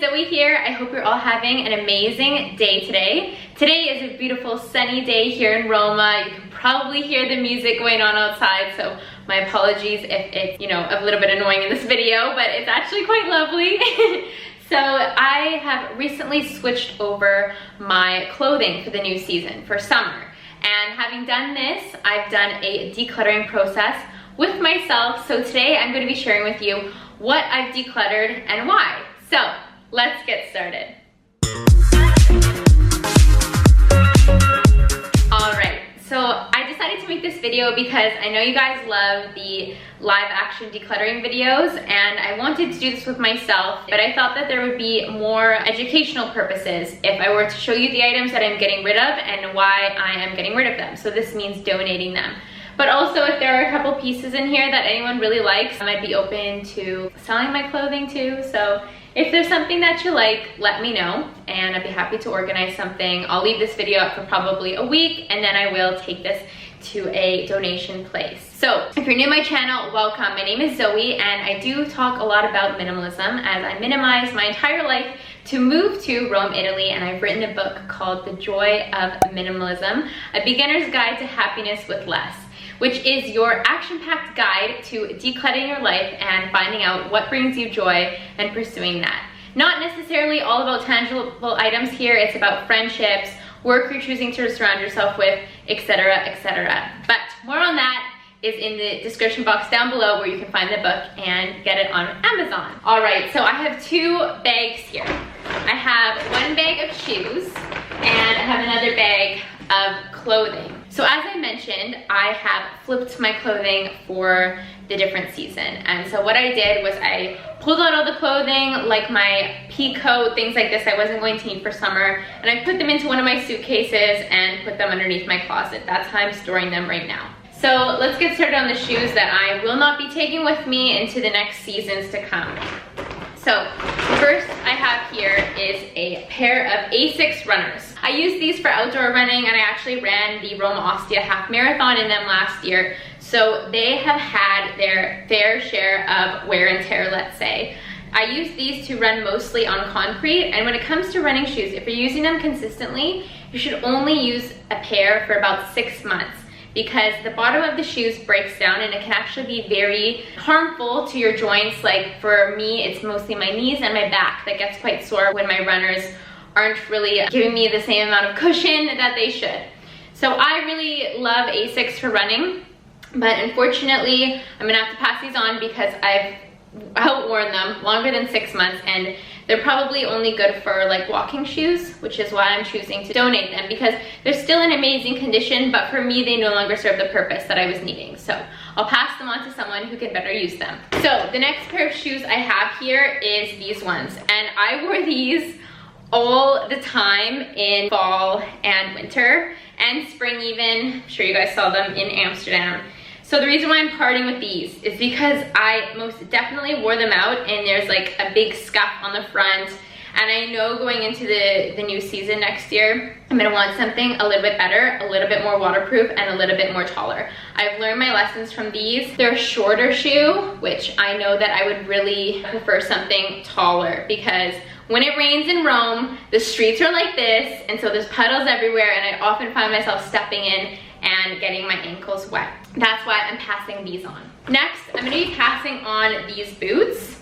Zoe here. I hope you're all having an amazing day today. Today is a beautiful sunny day here in Roma. You can probably hear the music going on outside, so my apologies if it's, a little bit annoying in this video, but it's actually quite lovely. So I have recently switched over my clothing for the new season, for summer. And having done this, I've done a decluttering process with myself. So today I'm going to be sharing with you what I've decluttered and why. So let's get started. Alright, so I decided to make this video because I know you guys love the live action decluttering videos, and I wanted to do this with myself, but I thought that there would be more educational purposes if I were to show you the items that I'm getting rid of and why I am getting rid of them. So this means donating them. But also, if there are a couple pieces in here that anyone really likes, I might be open to selling my clothing too. So if there's something that you like, let me know and I'd be happy to organize something. I'll leave this video up for probably a week and then I will take this to a donation place. So if you're new to my channel, welcome. My name is Zoe and I do talk a lot about minimalism as I minimize my entire life to move to Rome, Italy, and I've written a book called The Joy of Minimalism, a beginner's guide to happiness with less, which is your action-packed guide to decluttering your life and finding out what brings you joy and pursuing that. Not necessarily all about tangible items here, it's about friendships, work you're choosing to surround yourself with, etc., etc. But more on that is in the description box down below where you can find the book and get it on Amazon. All right, so I have two bags here. I have one bag of shoes and I have another bag of clothing. So as I mentioned, I have flipped my clothing for the different season. And so what I did was I pulled out all the clothing, like my pea coat, things like this I wasn't going to need for summer, and I put them into one of my suitcases and put them underneath my closet. That's how I'm storing them right now. So let's get started on the shoes that I will not be taking with me into the next seasons to come. So first I have here is a pair of Asics runners. I use these for outdoor running and I actually ran the Roma Ostia half marathon in them last year. So they have had their fair share of wear and tear, let's say. I use these to run mostly on concrete, and when it comes to running shoes, if you're using them consistently, you should only use a pair for about 6 months, because the bottom of the shoes breaks down and it can actually be very harmful to your joints. Like for me, it's mostly my knees and my back that gets quite sore when my runners aren't really giving me the same amount of cushion that they should. So I really love Asics for running, but unfortunately, I'm gonna have to pass these on because I've outworn them longer than 6 months, and they're probably only good for like walking shoes, which is why I'm choosing to donate them, because they're still in amazing condition, but for me they no longer serve the purpose that I was needing. So I'll pass them on to someone who can better use them. So the next pair of shoes I have here is these ones, and I wore these all the time in fall and winter and spring even. I'm sure you guys saw them in Amsterdam. So the reason why I'm parting with these is because I most definitely wore them out and there's like a big scuff on the front, and I know going into the new season next year, I'm gonna want something a little bit better, a little bit more waterproof, and a little bit more taller. I've learned my lessons from these. They're a shorter shoe, which I know that I would really prefer something taller, because when it rains in Rome, the streets are like this, and so there's puddles everywhere, and I often find myself stepping in and getting my ankles wet. That's why I'm passing these on. Next, I'm gonna be passing on these boots,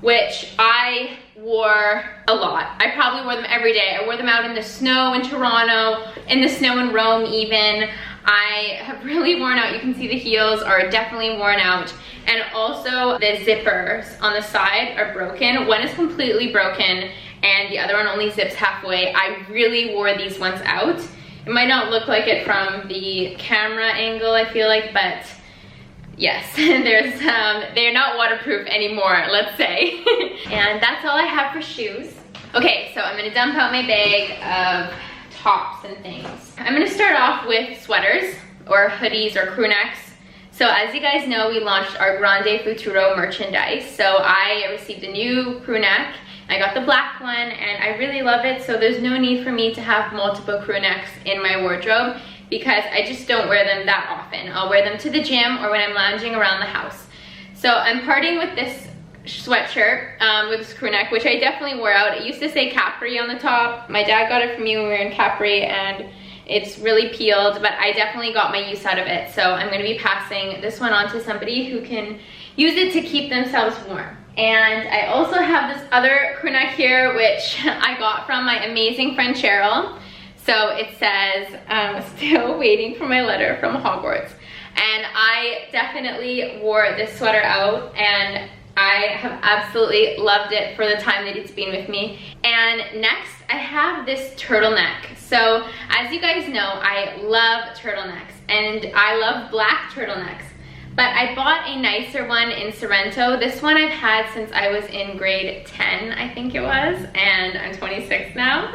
which I wore a lot. I probably wore them every day. I wore them out in the snow in Toronto, in the snow in Rome even. I have really worn out. You can see the heels are definitely worn out. And also the zippers on the side are broken. One is completely broken and the other one only zips halfway. I really wore these ones out. It might not look like it from the camera angle, I feel like, but yes, they're not waterproof anymore, let's say. And that's all I have for shoes. Okay, so I'm gonna dump out my bag of tops and things. I'm gonna start off with sweaters or hoodies or crew necks. So as you guys know, we launched our Grande Futuro merchandise. So I received a new crew neck. I got the black one and I really love it, so there's no need for me to have multiple crew necks in my wardrobe because I just don't wear them that often. I'll wear them to the gym or when I'm lounging around the house. So I'm parting with this sweatshirt with this crew neck, which I definitely wore out. It used to say Capri on the top. My dad got it for me when we were in Capri, and it's really peeled, but I definitely got my use out of it. So I'm gonna be passing this one on to somebody who can use it to keep themselves warm. And I also have this other crew neck here, which I got from my amazing friend Cheryl. So it says, still waiting for my letter from Hogwarts. And I definitely wore this sweater out, and I have absolutely loved it for the time that it's been with me. And next, I have this turtleneck. So as you guys know, I love turtlenecks, and I love black turtlenecks. But I bought a nicer one in Sorrento. This one I've had since I was in grade 10, I think it was, and I'm 26 now.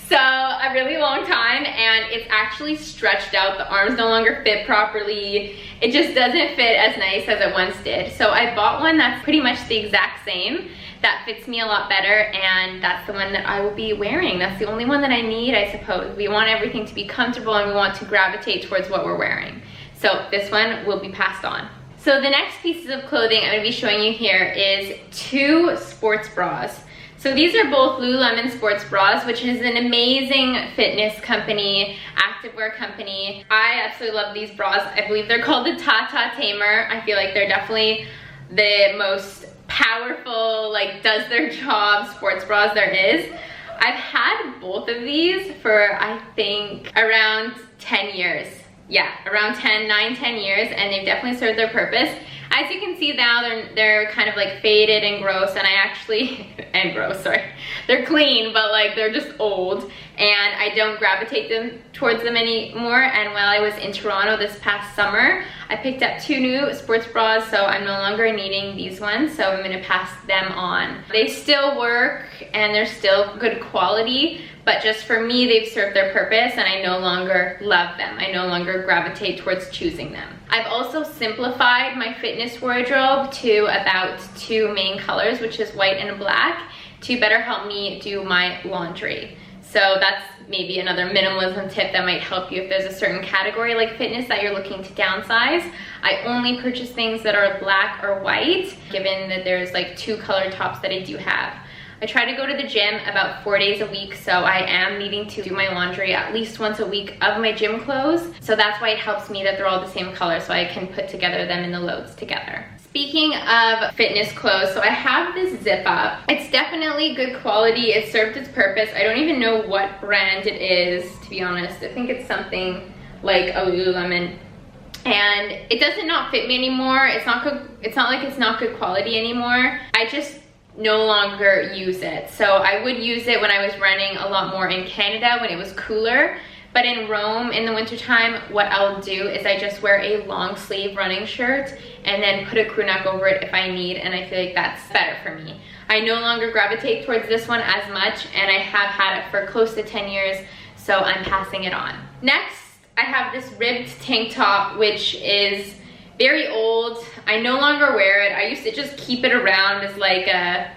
So a really long time, and it's actually stretched out. The arms no longer fit properly. It just doesn't fit as nice as it once did. So I bought one that's pretty much the exact same, that fits me a lot better, and that's the one that I will be wearing. That's the only one that I need, I suppose. We want everything to be comfortable, and we want to gravitate towards what we're wearing. So this one will be passed on. So the next pieces of clothing I'm gonna be showing you here is 2 sports bras. So these are both Lululemon sports bras, which is an amazing fitness company, activewear company. I absolutely love these bras. I believe they're called the Tata Tamer. I feel like they're definitely the most powerful, like, does their job sports bras there is. I've had both of these for, I think, around 10 years. Yeah, around 9, 10 years, and they've definitely served their purpose. As you can see now, they're kind of like faded and gross, and I actually, they're clean, but like they're just old, and I don't gravitate towards them anymore. And while I was in Toronto this past summer, I picked up 2 new sports bras, so I'm no longer needing these ones, so I'm gonna pass them on. They still work, and they're still good quality, but just for me, they've served their purpose, and I no longer love them. I no longer gravitate towards choosing them. I've also simplified my fitness wardrobe to about 2 main colors, which is white and black, to better help me do my laundry. So that's maybe another minimalism tip that might help you if there's a certain category like fitness that you're looking to downsize. I only purchase things that are black or white, given that there's like 2 color tops that I do have. I try to go to the gym about 4 days a week, so I am needing to do my laundry at least once a week of my gym clothes. So that's why it helps me that they're all the same color, so I can put together them in the loads together. Speaking of fitness clothes, so I have this zip up. It's definitely good quality. It served its purpose. I don't even know what brand it is, to be honest. I think it's something like a Lululemon. And it doesn't not fit me anymore. It's not good. It's not like it's not good quality anymore. I just no longer use it. So I would use it when I was running a lot more in Canada when it was cooler. But in Rome in the wintertime, what I'll do is I just wear a long sleeve running shirt and then put a crew neck over it if I need, and I feel like that's better for me. I no longer gravitate towards this one as much, and I have had it for close to 10 years, so I'm passing it on. Next, I have this ribbed tank top, which is very old. I no longer wear it. I used to just keep it around as like a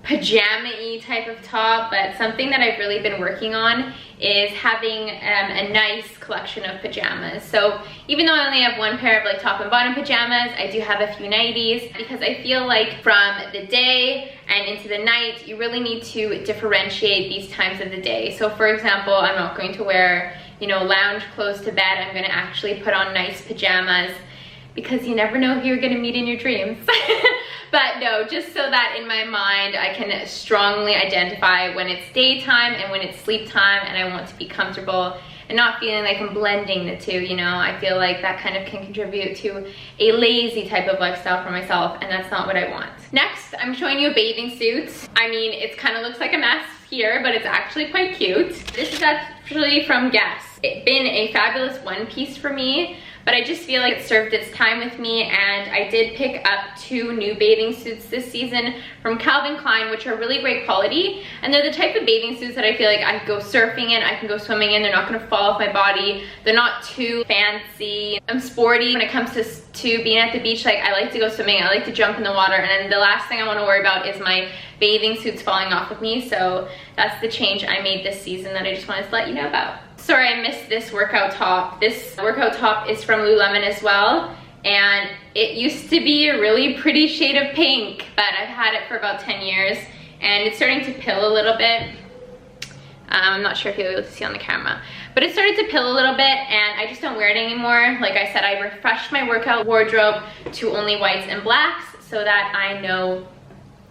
pajama-y type of top, but something that I've really been working on is having a nice collection of pajamas. So even though I only have 1 pair of like top and bottom pajamas, I do have a few nighties, because I feel like from the day and into the night, you really need to differentiate these times of the day. So for example, I'm not going to wear, you know, lounge clothes to bed. I'm gonna actually put on nice pajamas, because you never know who you're gonna meet in your dreams. But no, just so that in my mind, I can strongly identify when it's daytime and when it's sleep time, and I want to be comfortable and not feeling like I'm blending the two, you know? I feel like that kind of can contribute to a lazy type of lifestyle for myself, and that's not what I want. Next, I'm showing you a bathing suit. I mean, it kind of looks like a mess here, but it's actually quite cute. This is actually from Guess. It's been a fabulous one piece for me, but I just feel like it served its time with me, and I did pick up 2 new bathing suits this season from Calvin Klein, which are really great quality, and they're the type of bathing suits that I feel like I can go surfing in, I can go swimming in, they're not gonna fall off my body, they're not too fancy. I'm sporty when it comes to being at the beach. Like, I like to go swimming, I like to jump in the water, and then the last thing I wanna worry about is my bathing suits falling off of me, so that's the change I made this season that I just wanted to let you know about. Sorry, I missed this workout top. This workout top is from Lululemon as well. and it used to be a really pretty shade of pink, but I've had it for about 10 years and it's starting to pill a little bit. I'm not sure if you'll be able to see on the camera, but it started to pill a little bit and I just don't wear it anymore. Like I said, I refreshed my workout wardrobe to only whites and blacks so that I know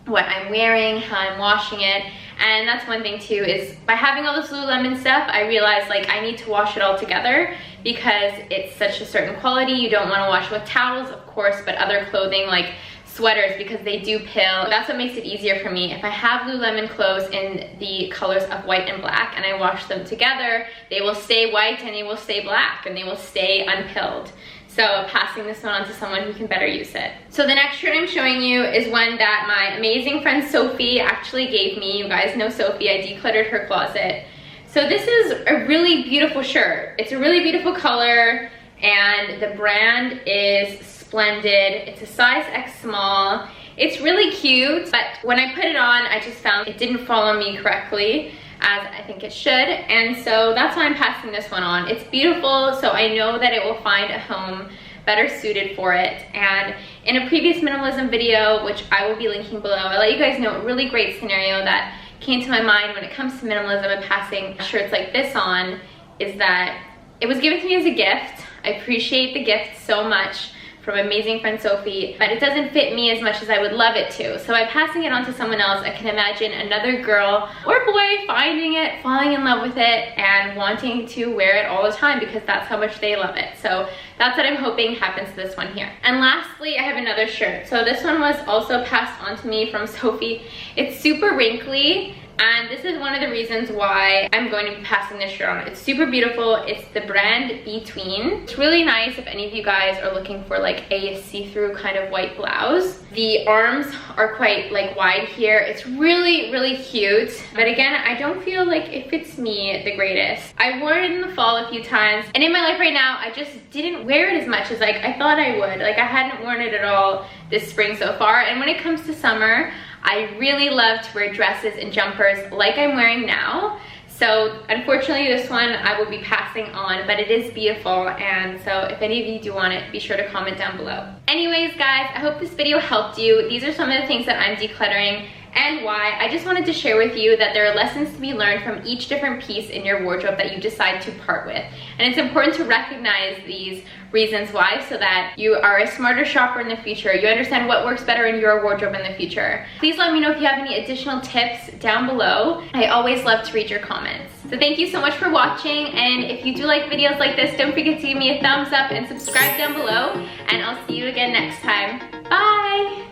what I'm wearing, how I'm washing it. And that's one thing too, is by having all this Lululemon stuff, I realized like I need to wash it all together because it's such a certain quality. You don't want to wash with towels, of course, but other clothing like sweaters, because they do pill. That's what makes it easier for me. If I have Lululemon clothes in the colors of white and black and I wash them together, they will stay white and they will stay black and they will stay unpilled. So passing this one on to someone who can better use it. So the next shirt I'm showing you is one that my amazing friend Sophie actually gave me. You guys know Sophie, I decluttered her closet. So this is a really beautiful shirt. It's a really beautiful color and the brand is Splendid. It's a size X small. It's really cute, but when I put it on, I just found it didn't fall on me correctly, as I think it should, and so that's why I'm passing this one on. It's beautiful, so I know that it will find a home better suited for it. And in a previous minimalism video, which I will be linking below, I let you guys know a really great scenario that came to my mind when it comes to minimalism and passing shirts like this on, is that it was given to me as a gift. I appreciate the gift so much from amazing friend Sophie, but it doesn't fit me as much as I would love it to. So by passing it on to someone else, I can imagine another girl or boy finding it, falling in love with it, and wanting to wear it all the time because that's how much they love it. So that's what I'm hoping happens to this one here. And lastly, I have another shirt. So this one was also passed on to me from Sophie. It's super wrinkly, and this is one of the reasons why I'm going to be passing this shirt on. It's super beautiful. It's the brand Between. It's really nice if any of you guys are looking for like a see-through kind of white blouse. The arms are quite like wide here. It's really, really cute. But again, I don't feel like it fits me the greatest. I wore it in the fall a few times, and in my life right now, I just didn't wear it as much as like I thought I would. Like I hadn't worn it at all this spring so far. And when it comes to summer, I really love to wear dresses and jumpers like I'm wearing now. So unfortunately this one I will be passing on, but it is beautiful, and so if any of you do want it, be sure to comment down below. Anyways guys, I hope this video helped you. These are some of the things that I'm decluttering and why. I just wanted to share with you that there are lessons to be learned from each different piece in your wardrobe that you decide to part with. And it's important to recognize these reasons why, so that you are a smarter shopper in the future. You understand what works better in your wardrobe in the future. Please let me know if you have any additional tips down below. I always love to read your comments. So thank you so much for watching, and if you do like videos like this, don't forget to give me a thumbs up and subscribe down below, and I'll see you again next time. Bye!